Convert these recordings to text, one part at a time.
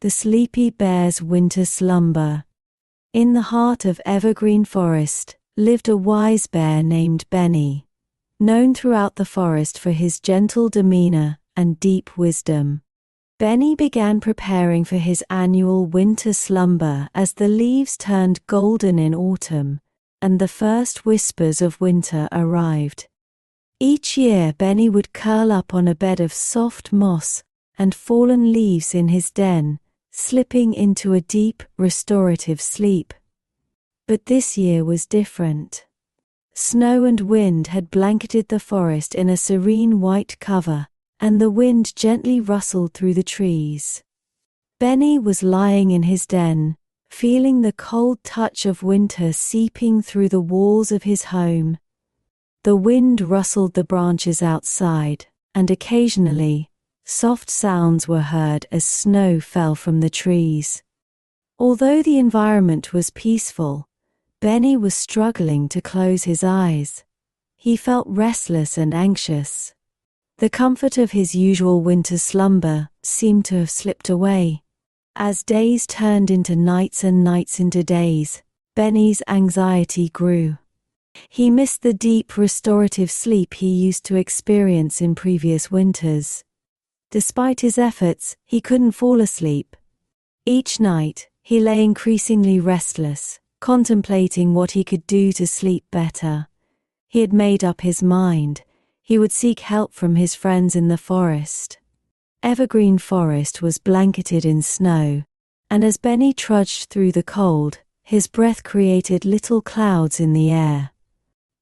The Sleepy Bear's Winter Slumber. In the heart of Evergreen Forest lived a wise bear named Benny, known throughout the forest for his gentle demeanor and deep wisdom. Benny began preparing for his annual winter slumber as the leaves turned golden in autumn and the first whispers of winter arrived. Each year Benny would curl up on a bed of soft moss and fallen leaves in his den, slipping into a deep, restorative sleep. But this year was different. Snow and wind had blanketed the forest in a serene white cover, and the wind gently rustled through the trees. Benny was lying in his den, feeling the cold touch of winter seeping through the walls of his home. The wind rustled the branches outside, and occasionally, soft sounds were heard as snow fell from the trees. Although the environment was peaceful, Benny was struggling to close his eyes. He felt restless and anxious. The comfort of his usual winter slumber seemed to have slipped away. As days turned into nights and nights into days, Benny's anxiety grew. He missed the deep, restorative sleep he used to experience in previous winters. Despite his efforts, he couldn't fall asleep. Each night, he lay increasingly restless, contemplating what he could do to sleep better. He had made up his mind. He would seek help from his friends in the forest. Evergreen Forest was blanketed in snow, and as Benny trudged through the cold, his breath created little clouds in the air.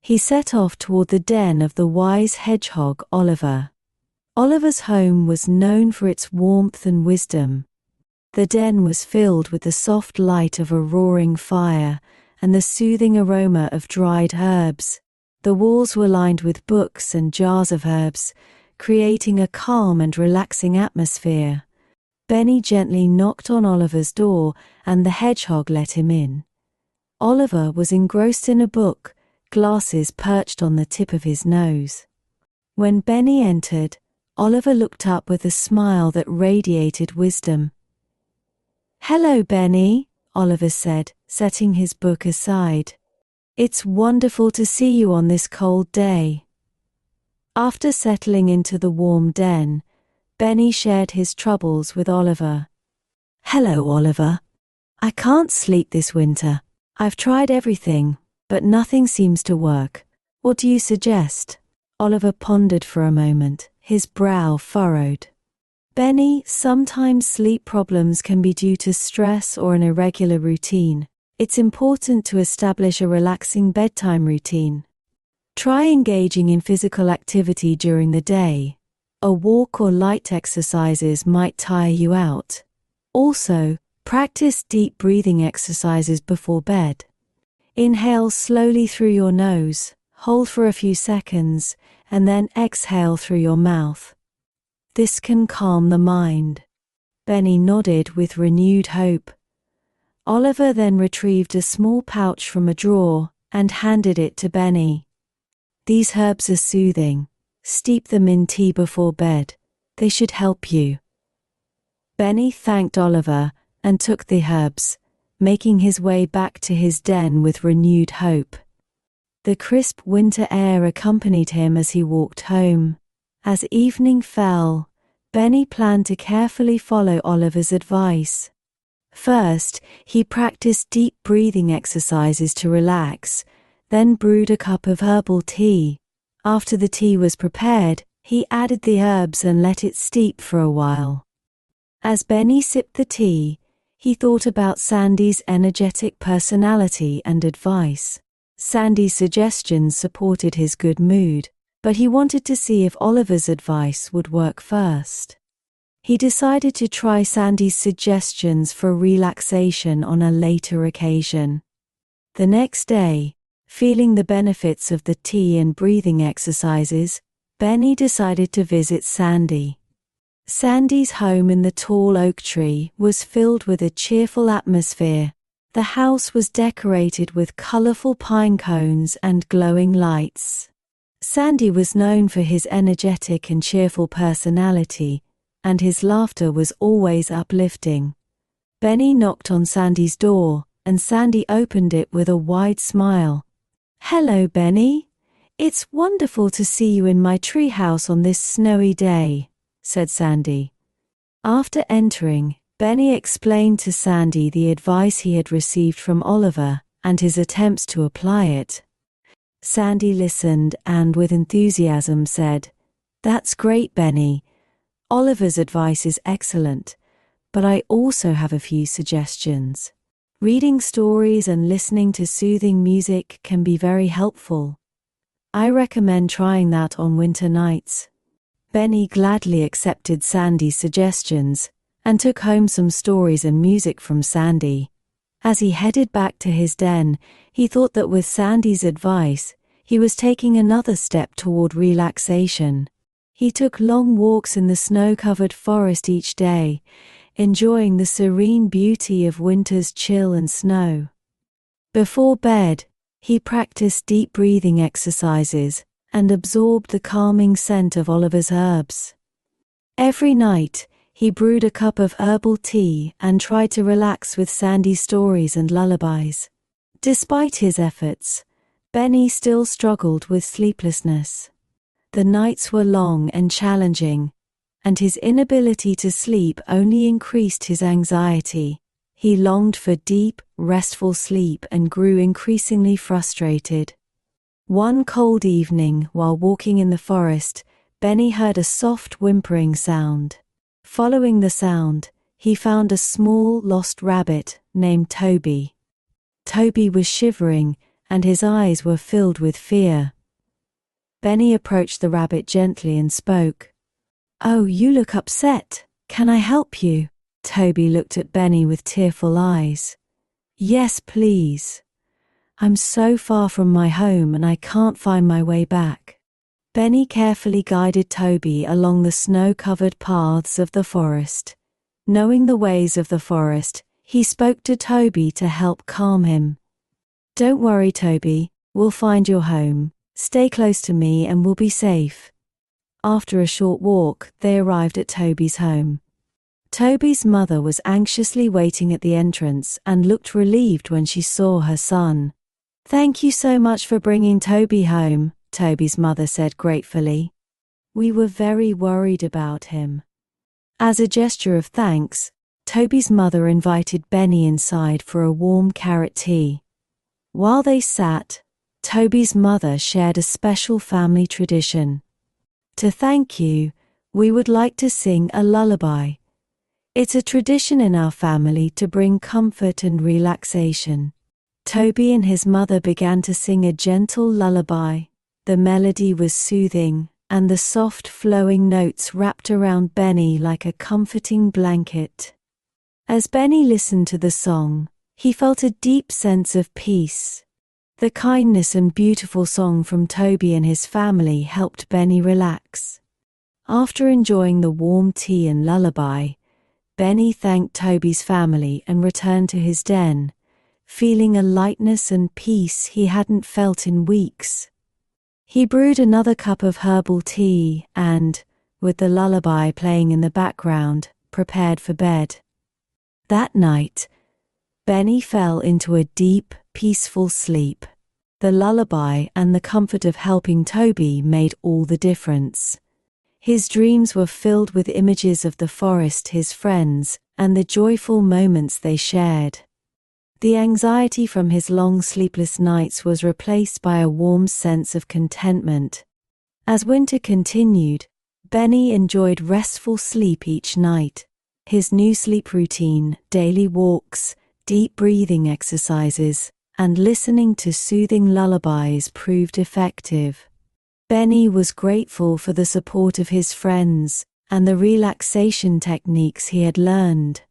He set off toward the den of the wise hedgehog Oliver. Oliver's home was known for its warmth and wisdom. The den was filled with the soft light of a roaring fire and the soothing aroma of dried herbs. The walls were lined with books and jars of herbs, creating a calm and relaxing atmosphere. Benny gently knocked on Oliver's door, and the hedgehog let him in. Oliver was engrossed in a book, glasses perched on the tip of his nose. When Benny entered, Oliver looked up with a smile that radiated wisdom. "Hello, Benny," Oliver said, setting his book aside. "It's wonderful to see you on this cold day." After settling into the warm den, Benny shared his troubles with Oliver. "Hello, Oliver. I can't sleep this winter. I've tried everything, but nothing seems to work. What do you suggest?" Oliver pondered for a moment, his brow furrowed. "Benny, sometimes sleep problems can be due to stress or an irregular routine. It's important to establish a relaxing bedtime routine. Try engaging in physical activity during the day. A walk or light exercises might tire you out. Also, practice deep breathing exercises before bed. Inhale slowly through your nose, hold for a few seconds, and then exhale through your mouth. This can calm the mind." Benny nodded with renewed hope. Oliver then retrieved a small pouch from a drawer and handed it to Benny. "These herbs are soothing. Steep them in tea before bed. They should help you." Benny thanked Oliver and took the herbs, making his way back to his den with renewed hope. The crisp winter air accompanied him as he walked home. As evening fell, Benny planned to carefully follow Oliver's advice. First, he practiced deep breathing exercises to relax, then brewed a cup of herbal tea. After the tea was prepared, he added the herbs and let it steep for a while. As Benny sipped the tea, he thought about Sandy's energetic personality and advice. Sandy's suggestions supported his good mood, but he wanted to see if Oliver's advice would work first. He decided to try Sandy's suggestions for relaxation on a later occasion. The next day, feeling the benefits of the tea and breathing exercises, Benny decided to visit Sandy. Sandy's home in the tall oak tree was filled with a cheerful atmosphere. The house was decorated with colorful pine cones and glowing lights. Sandy was known for his energetic and cheerful personality, and his laughter was always uplifting. Benny knocked on Sandy's door, and Sandy opened it with a wide smile. "Hello, Benny. It's wonderful to see you in my treehouse on this snowy day," said Sandy. After entering, Benny explained to Sandy the advice he had received from Oliver and his attempts to apply it. Sandy listened and, with enthusiasm, said, "That's great, Benny. Oliver's advice is excellent, but I also have a few suggestions. Reading stories and listening to soothing music can be very helpful. I recommend trying that on winter nights." Benny gladly accepted Sandy's suggestions and took home some stories and music from Sandy. As he headed back to his den, he thought that with Sandy's advice, he was taking another step toward relaxation. He took long walks in the snow-covered forest each day, enjoying the serene beauty of winter's chill and snow. Before bed, he practiced deep breathing exercises and absorbed the calming scent of Oliver's herbs. Every night, he brewed a cup of herbal tea and tried to relax with Sandy's stories and lullabies. Despite his efforts, Benny still struggled with sleeplessness. The nights were long and challenging, and his inability to sleep only increased his anxiety. He longed for deep, restful sleep and grew increasingly frustrated. One cold evening, while walking in the forest, Benny heard a soft whimpering sound. Following the sound, he found a small, lost rabbit named Toby. Toby was shivering, and his eyes were filled with fear. Benny approached the rabbit gently and spoke. "Oh, you look upset. Can I help you?" Toby looked at Benny with tearful eyes. "Yes, please. I'm so far from my home and I can't find my way back." Benny carefully guided Toby along the snow-covered paths of the forest. Knowing the ways of the forest, he spoke to Toby to help calm him. "Don't worry, Toby. We'll find your home. Stay close to me and we'll be safe." After a short walk, they arrived at Toby's home. Toby's mother was anxiously waiting at the entrance and looked relieved when she saw her son. "Thank you so much for bringing Toby home," Toby's mother said gratefully. "We were very worried about him." As a gesture of thanks, Toby's mother invited Benny inside for a warm carrot tea. While they sat, Toby's mother shared a special family tradition. "To thank you, we would like to sing a lullaby. It's a tradition in our family to bring comfort and relaxation." Toby and his mother began to sing a gentle lullaby. The melody was soothing, and the soft flowing notes wrapped around Benny like a comforting blanket. As Benny listened to the song, he felt a deep sense of peace. The kindness and beautiful song from Toby and his family helped Benny relax. After enjoying the warm tea and lullaby, Benny thanked Toby's family and returned to his den, feeling a lightness and peace he hadn't felt in weeks. He brewed another cup of herbal tea and, with the lullaby playing in the background, prepared for bed. That night, Benny fell into a deep, peaceful sleep. The lullaby and the comfort of helping Toby made all the difference. His dreams were filled with images of the forest, his friends, and the joyful moments they shared. The anxiety from his long sleepless nights was replaced by a warm sense of contentment. As winter continued, Benny enjoyed restful sleep each night. His new sleep routine, daily walks, deep breathing exercises, and listening to soothing lullabies proved effective. Benny was grateful for the support of his friends and the relaxation techniques he had learned.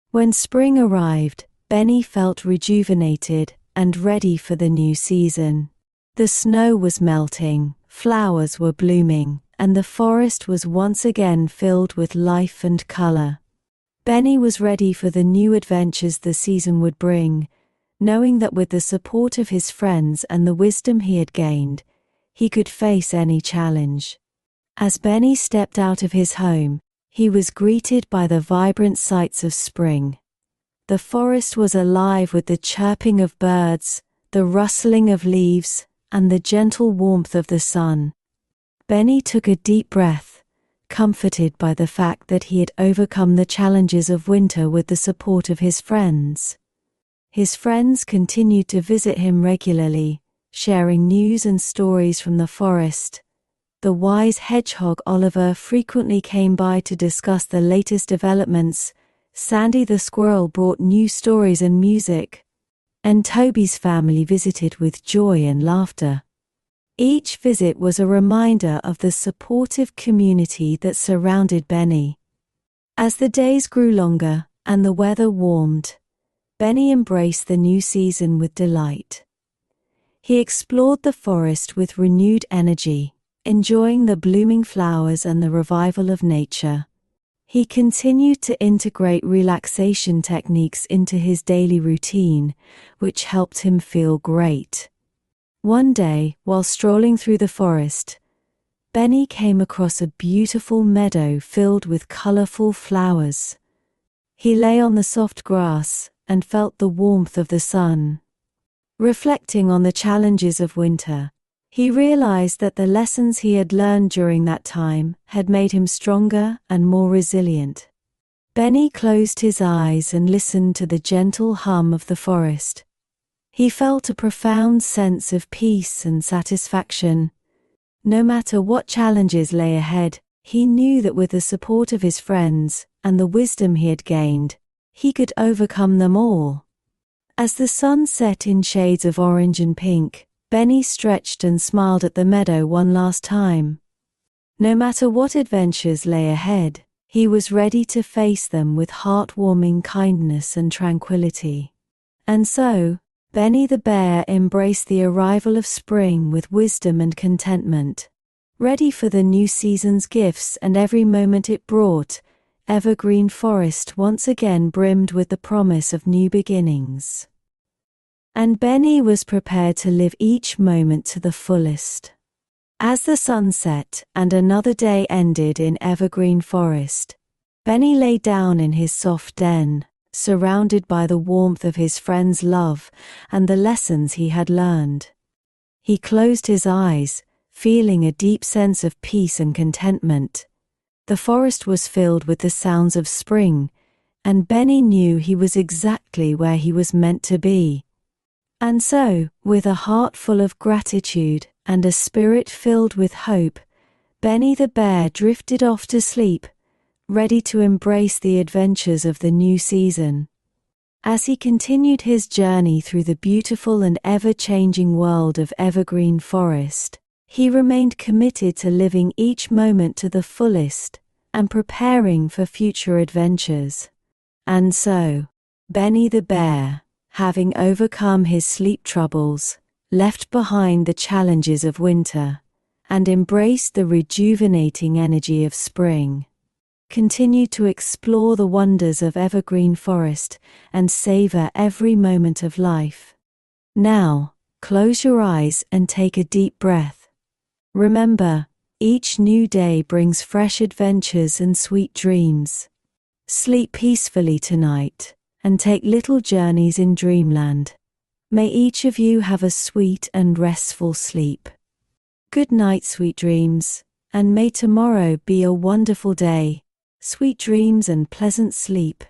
When spring arrived, Benny felt rejuvenated and ready for the new season. The snow was melting, flowers were blooming, and the forest was once again filled with life and color. Benny was ready for the new adventures the season would bring, knowing that with the support of his friends and the wisdom he had gained, he could face any challenge. As Benny stepped out of his home, he was greeted by the vibrant sights of spring. The forest was alive with the chirping of birds, the rustling of leaves, and the gentle warmth of the sun. Benny took a deep breath, comforted by the fact that he had overcome the challenges of winter with the support of his friends. His friends continued to visit him regularly, sharing news and stories from the forest. The wise hedgehog Oliver frequently came by to discuss the latest developments. Sandy the squirrel brought new stories and music, and Toby's family visited with joy and laughter. Each visit was a reminder of the supportive community that surrounded Benny. As the days grew longer and the weather warmed, Benny embraced the new season with delight. He explored the forest with renewed energy, enjoying the blooming flowers and the revival of nature. He continued to integrate relaxation techniques into his daily routine, which helped him feel great. One day, while strolling through the forest, Benny came across a beautiful meadow filled with colorful flowers. He lay on the soft grass and felt the warmth of the sun. Reflecting on the challenges of winter, he realized that the lessons he had learned during that time had made him stronger and more resilient. Benny closed his eyes and listened to the gentle hum of the forest. He felt a profound sense of peace and satisfaction. No matter what challenges lay ahead, he knew that with the support of his friends and the wisdom he had gained, he could overcome them all. As the sun set in shades of orange and pink, Benny stretched and smiled at the meadow one last time. No matter what adventures lay ahead, he was ready to face them with heartwarming kindness and tranquility. And so, Benny the bear embraced the arrival of spring with wisdom and contentment. Ready for the new season's gifts and every moment it brought, Evergreen Forest once again brimmed with the promise of new beginnings. And Benny was prepared to live each moment to the fullest. As the sun set and another day ended in Evergreen Forest, Benny lay down in his soft den, surrounded by the warmth of his friends' love and the lessons he had learned. He closed his eyes, feeling a deep sense of peace and contentment. The forest was filled with the sounds of spring, and Benny knew he was exactly where he was meant to be. And so, with a heart full of gratitude and a spirit filled with hope, Benny the bear drifted off to sleep, ready to embrace the adventures of the new season. As he continued his journey through the beautiful and ever-changing world of Evergreen Forest, he remained committed to living each moment to the fullest and preparing for future adventures. And so, Benny the bear, having overcome his sleep troubles, left behind the challenges of winter, and embraced the rejuvenating energy of spring, continued to explore the wonders of Evergreen Forest and savor every moment of life. Now, close your eyes and take a deep breath. Remember, each new day brings fresh adventures and sweet dreams. Sleep peacefully tonight, and take little journeys in dreamland. May each of you have a sweet and restful sleep. Good night, sweet dreams, and may tomorrow be a wonderful day. Sweet dreams and pleasant sleep.